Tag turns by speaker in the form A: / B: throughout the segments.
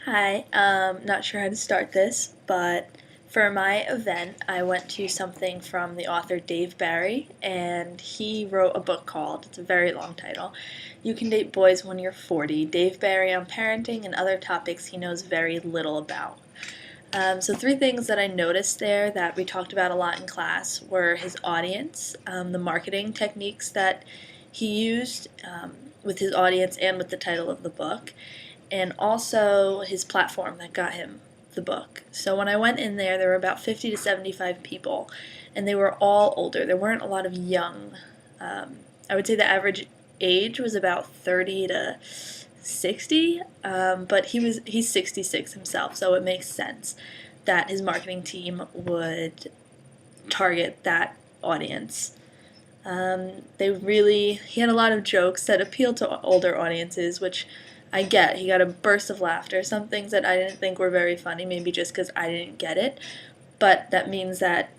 A: Hi, not sure how to start this, but for my event, I went to something from the author Dave Barry, and he wrote a book called, it's a very long title, You Can Date Boys When You're 40, Dave Barry on Parenting and Other Topics He Knows Very Little About. So three things that I noticed there that we talked about a lot in class were his audience, the marketing techniques that he used with his audience and with the title of the book, and also his platform that got him the book. So when I went in there, there were about 50 to 75 people, and they were all older. There weren't a lot of young. I would say the average age was about 30 to 60, but he's 66 himself, so it makes sense that his marketing team would target that audience. He had a lot of jokes that appealed to older audiences, which I get. He got a burst of laughter. Some things that I didn't think were very funny, maybe just because I didn't get it, but that means that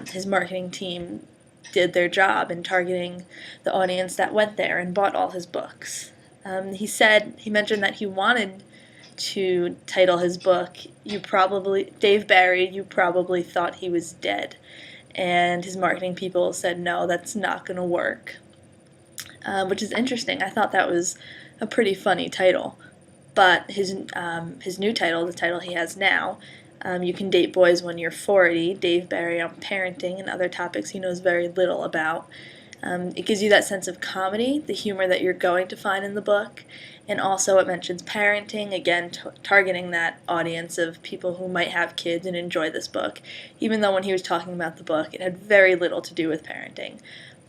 A: his marketing team did their job in targeting the audience that went there and bought all his books. He mentioned that he wanted to title his book, Dave Barry, You Probably Thought He Was Dead. And his marketing people said, no, that's not going to work. Which is interesting. I thought that was a pretty funny title. But his new title, the title he has now, You Can Date Boys When You're 40, Dave Barry on Parenting and Other Topics He Knows Very Little About. It gives you that sense of comedy, the humor that you're going to find in the book, and also it mentions parenting, again targeting that audience of people who might have kids and enjoy this book, even though when he was talking about the book it had very little to do with parenting.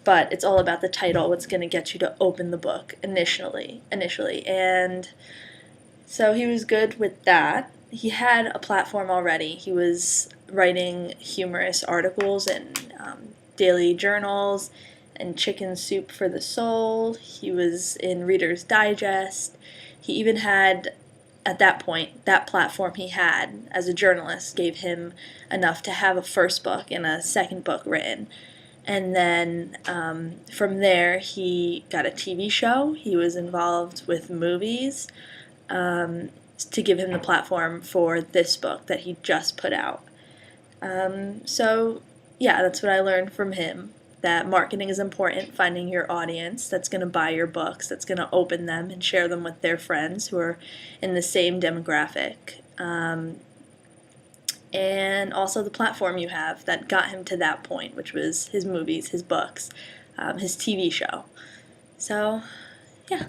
A: But it's all about the title, what's going to get you to open the book initially. And so he was good with that. He had a platform already. He was writing humorous articles and daily journals and Chicken Soup for the Soul. He was in Reader's Digest. He even had, at that point, that platform he had as a journalist gave him enough to have a first book and a second book written. And then from there, he got a TV show. He was involved with movies to give him the platform for this book that he just put out. So, yeah, that's what I learned from him, that marketing is important, finding your audience that's going to buy your books, that's going to open them and share them with their friends who are in the same demographic. And also the platform you have that got him to that point, which was his movies, his books, his TV show. So, yeah.